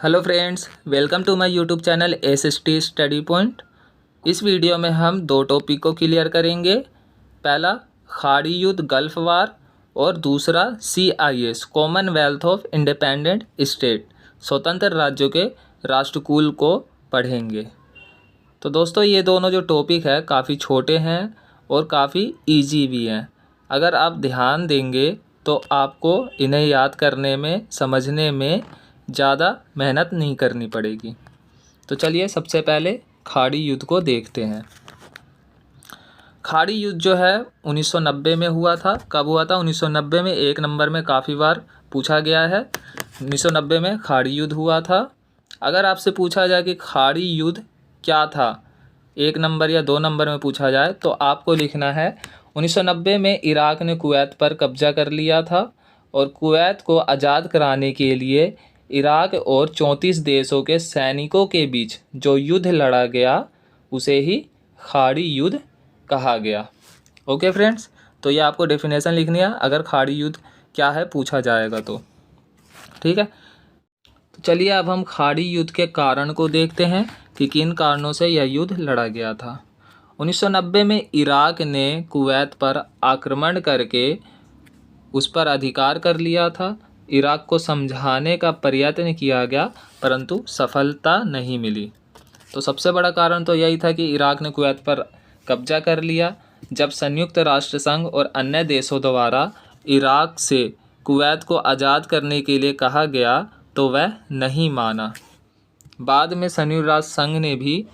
Hello friends, welcome to my YouTube channel SST study point. इस video में हम दो टॉपिक को क्लियर करेंगे। पहला खाड़ी युद्ध गल्फ वार और दूसरा CIS Commonwealth of independent state स्वतंत्र राज्यों के राष्ट्रकूल को पढ़ेंगे। तो दोस्तों, ये दोनों जो टॉपिक है काफ़ी छोटे हैं और काफ़ी इजी भी हैं। अगर आप ध्यान देंगे तो आपको इन्हें याद करने में, समझने में ज़्यादा मेहनत नहीं करनी पड़ेगी। तो चलिए सबसे पहले खाड़ी युद्ध को देखते हैं। खाड़ी युद्ध जो है 1990 में हुआ था। कब हुआ था? 1990 में। एक नंबर में काफ़ी बार पूछा गया है। 1990 में खाड़ी युद्ध हुआ था। अगर आपसे पूछा जाए कि खाड़ी युद्ध क्या था, एक नंबर या दो नंबर में पूछा जाए, तो आपको लिखना है 1990 में इराक ने कुवैत पर कब्जा कर लिया था और कुवैत को आज़ाद कराने के लिए इराक और 34 देशों के सैनिकों के बीच जो युद्ध लड़ा गया उसे ही खाड़ी युद्ध कहा गया। ओके फ्रेंड्स, तो ये आपको डेफिनेशन लिखनी है अगर खाड़ी युद्ध क्या है पूछा जाएगा तो। ठीक है, तो चलिए अब हम खाड़ी युद्ध के कारण को देखते हैं कि किन कारणों से यह युद्ध लड़ा गया था। 1990 में इराक ने कुवैत पर आक्रमण करके उस पर अधिकार कर लिया था। इराक को समझाने का प्रयत्न किया गया परंतु सफलता नहीं मिली। तो सबसे बड़ा कारण तो यही था कि इराक ने कुवैत पर कब्जा कर लिया। जब संयुक्त राष्ट्र संघ और अन्य देशों द्वारा इराक से कुवैत को आज़ाद करने के लिए कहा गया तो वह नहीं माना। बाद में संयुक्त राष्ट्र संघ ने भी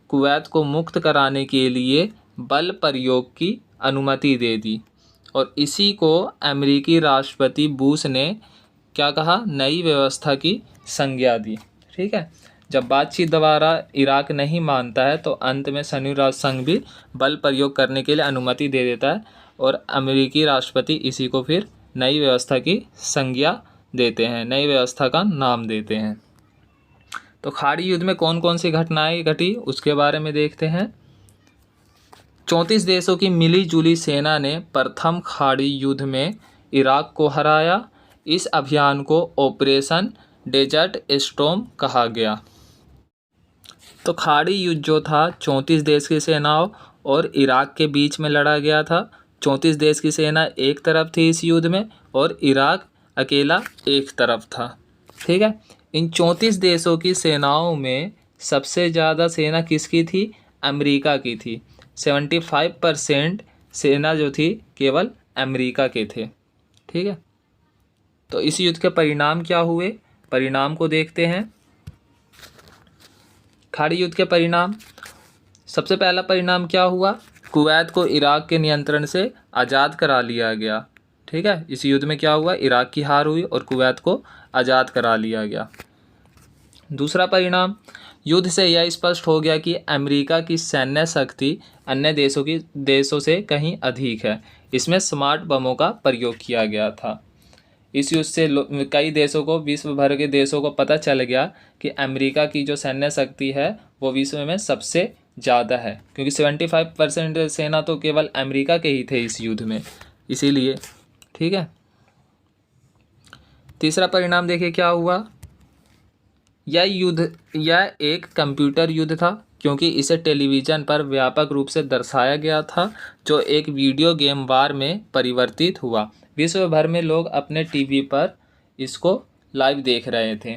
कुवैत को मुक्त कराने के लिए बल प्रयोग की अनुमति दे दी और इसी को अमेरिकी राष्ट्रपति बुश ने क्या कहा? नई व्यवस्था की संज्ञा दी। ठीक है, जब बातचीत द्वारा इराक नहीं मानता है तो अंत में संयुक्त राष्ट्र संघ भी बल प्रयोग करने के लिए अनुमति दे देता है और अमेरिकी राष्ट्रपति इसी को फिर नई व्यवस्था की संज्ञा देते हैं, नई व्यवस्था का नाम देते हैं। तो खाड़ी युद्ध में कौन कौन सी घटनाएं घटी उसके बारे में देखते हैं। 34 देशों की मिलीजुली सेना ने प्रथम खाड़ी युद्ध में इराक को हराया। इस अभियान को ऑपरेशन डेजर्ट स्टॉर्म कहा गया। तो खाड़ी युद्ध जो था 34 देश की सेनाओं और इराक के बीच में लड़ा गया था। 34 देश की सेना एक तरफ थी इस युद्ध में और इराक अकेला एक तरफ था। ठीक है, इन 34 देशों की सेनाओं में सबसे ज़्यादा सेना किसकी थी? अमेरिका की थी। 75% सेना जो थी केवल अमेरिका के थे। ठीक है, तो इस युद्ध के परिणाम क्या हुए, परिणाम को देखते हैं। खाड़ी युद्ध के परिणाम, सबसे पहला परिणाम क्या हुआ? कुवैत को इराक के नियंत्रण से आज़ाद करा लिया गया। ठीक है, इस युद्ध में क्या हुआ? इराक की हार हुई और कुवैत को आज़ाद करा लिया गया। दूसरा परिणाम, युद्ध से यह स्पष्ट हो गया कि अमेरिका की सैन्य शक्ति अन्य देशों से कहीं अधिक है। इसमें स्मार्ट बमों का प्रयोग किया गया था। इस युद्ध से कई देशों को, विश्व भर के देशों को पता चल गया कि अमेरिका की जो सैन्य शक्ति है वो विश्व में सबसे ज़्यादा है, क्योंकि 75% सेना तो केवल अमेरिका के ही थे इस युद्ध में, इसीलिए। ठीक है, तीसरा परिणाम देखिए क्या हुआ। यह एक कंप्यूटर युद्ध था क्योंकि इसे टेलीविज़न पर व्यापक रूप से दर्शाया गया था जो एक वीडियो गेम वार में परिवर्तित हुआ। विश्व भर में लोग अपने टीवी पर इसको लाइव देख रहे थे।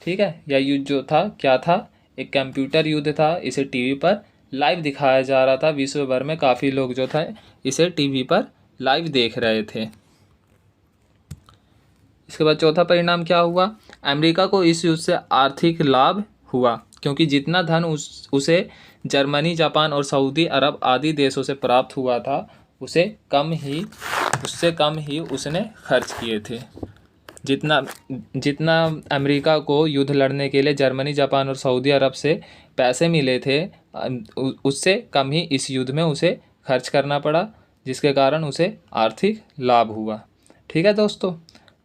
ठीक है, यह युद्ध जो था क्या था? एक कंप्यूटर युद्ध था। इसे टीवी पर लाइव दिखाया जा रहा था। विश्व भर में काफ़ी लोग जो था इसे टीवी पर लाइव देख रहे थे। इसके बाद चौथा परिणाम क्या हुआ? अमेरिका को इस युद्ध से आर्थिक लाभ हुआ क्योंकि जितना धन उसे जर्मनी, जापान और सऊदी अरब आदि देशों से प्राप्त हुआ था उससे कम ही उसने खर्च किए थे। जितना अमेरिका को युद्ध लड़ने के लिए जर्मनी, जापान और सऊदी अरब से पैसे मिले थे उससे कम ही इस युद्ध में उसे खर्च करना पड़ा, जिसके कारण उसे आर्थिक लाभ हुआ। ठीक है दोस्तों,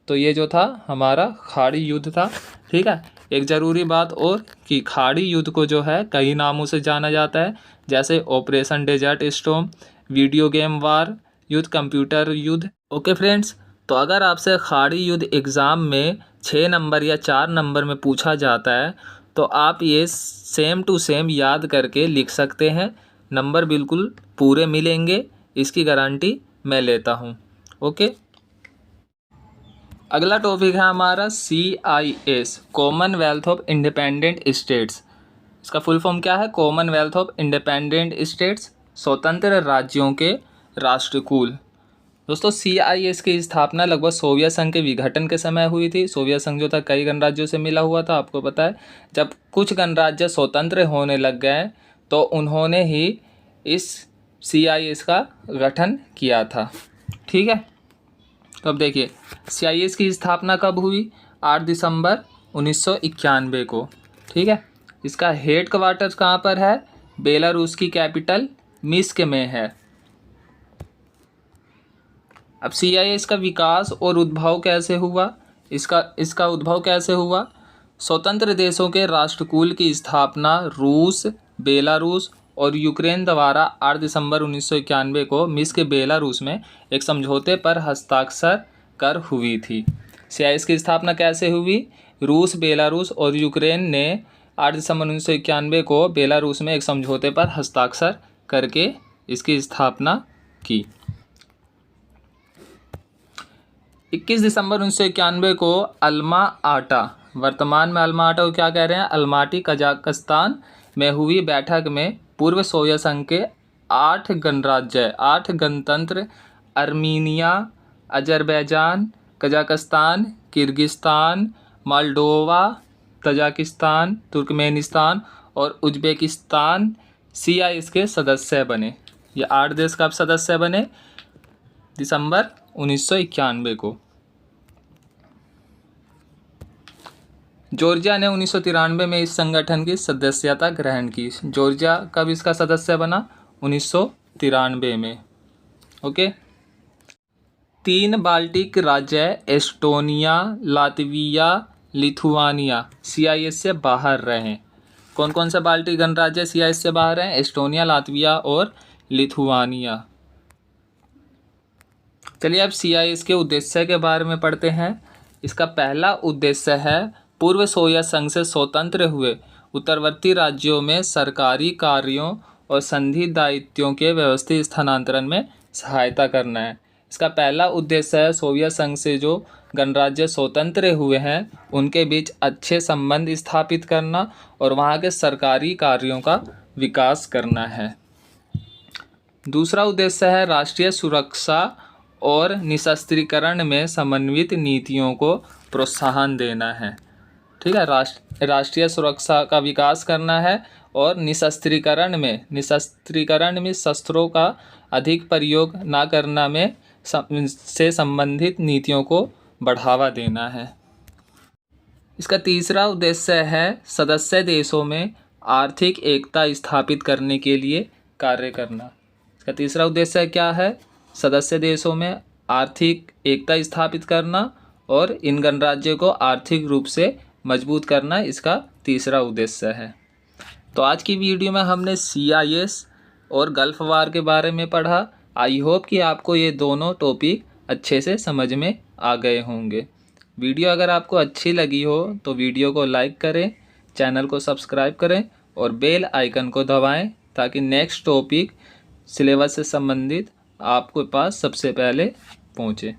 तो ये जो था हमारा खाड़ी युद्ध था। ठीक है, एक ज़रूरी बात और कि खाड़ी युद्ध को जो है कई नामों से जाना जाता है, जैसे operation desert storm, video game war युद्ध, कंप्यूटर युद्ध। ओके फ्रेंड्स, तो अगर आपसे खाड़ी युद्ध एग्ज़ाम में 6 नंबर या 4 नंबर में पूछा जाता है तो आप ये सेम टू सेम याद करके लिख सकते हैं। नंबर बिल्कुल पूरे मिलेंगे, इसकी गारंटी मैं लेता हूँ। ओके, अगला टॉपिक है हमारा CIS, Commonwealth of independent states. इसका फुल फॉर्म क्या है? कॉमनवेल्थ ऑफ इंडिपेंडेंट स्टेट्स, स्वतंत्र राज्यों के राष्ट्रकुल। दोस्तों CIS की स्थापना लगभग सोवियत संघ के विघटन के समय हुई थी। सोवियत संघ जो था कई गणराज्यों से मिला हुआ था, आपको पता है। जब कुछ गणराज्य स्वतंत्र होने लग गए तो उन्होंने ही इस CIS का गठन किया था। ठीक है, तो अब देखिए CIS की स्थापना कब हुई? 8 दिसंबर 1991 को। ठीक है, इसका हेड क्वार्टर कहाँ पर है? बेलारूस की कैपिटल मिन्स्क में है। अब CIS का विकास और उद्भव कैसे हुआ? इसका उद्भव कैसे हुआ? स्वतंत्र देशों के राष्ट्रकुल की स्थापना रूस, बेलारूस और यूक्रेन द्वारा 8 दिसंबर 1991 को मिन्स्क बेलारूस में एक समझौते पर हस्ताक्षर कर हुई थी। CIS की स्थापना कैसे हुई? रूस, बेलारूस और यूक्रेन ने 8 दिसंबर 1991 को बेलारूस में एक समझौते पर हस्ताक्षर करके इसकी स्थापना की। 21 दिसंबर 1991 को अल्मा आटा, वर्तमान में अल्मा आटा को क्या कह रहे हैं? अलमाटी, कजाकिस्तान में हुई बैठक में पूर्व सोवियत संघ के 8 गणतंत्र Armenia, Azerbaijan, Kazakhstan, Kyrgyzstan, Moldova, Tajikistan, Turkmenistan और उज्बेकिस्तान CIS के सदस्य बने। ये 8 देश कब सदस्य बने? दिसंबर 1991 को। जॉर्जिया ने 1993 में इस संगठन की सदस्यता ग्रहण की। जॉर्जिया कब इसका सदस्य बना? 1993 में। ओके, 3 बाल्टिक राज्य एस्टोनिया, लातविया, लिथुआनिया CIS से बाहर रहे। कौन कौन से बाल्टिक गणराज्य CIS से बाहर हैं? एस्टोनिया, लातविया और लिथुआनिया। चलिए अब CIS के उद्देश्य के बारे में पढ़ते हैं। इसका पहला उद्देश्य है पूर्व सोवियत संघ से स्वतंत्र हुए उत्तरवर्ती राज्यों में सरकारी कार्यों और संधि दायित्वों के व्यवस्थित स्थानांतरण में सहायता करना है। इसका पहला उद्देश्य है सोवियत संघ से जो गणराज्य स्वतंत्र हुए हैं उनके बीच अच्छे संबंध स्थापित करना और वहाँ के सरकारी कार्यों का विकास करना है। दूसरा उद्देश्य है राष्ट्रीय सुरक्षा और निशस्त्रीकरण में समन्वित नीतियों को प्रोत्साहन देना है। ठीक है, राष्ट्रीय सुरक्षा का विकास करना है और निशस्त्रीकरण में शस्त्रों का अधिक प्रयोग न करना में से संबंधित नीतियों को बढ़ावा देना है। इसका तीसरा उद्देश्य है सदस्य देशों में आर्थिक एकता स्थापित करने के लिए कार्य करना। इसका तीसरा उद्देश्य क्या है? सदस्य देशों में आर्थिक एकता स्थापित करना और इन गणराज्यों को आर्थिक रूप से मजबूत करना इसका तीसरा उद्देश्य है। तो आज की वीडियो में हमने CIS और गल्फ वार के बारे में पढ़ा। आई होप कि आपको ये दोनों टॉपिक अच्छे से समझ में आ गए होंगे। वीडियो अगर आपको अच्छी लगी हो तो वीडियो को लाइक करें, चैनल को सब्सक्राइब करें और बेल आइकन को दबाएं ताकि नेक्स्ट टॉपिक सिलेबस से संबंधित आपके पास सबसे पहले पहुँचे।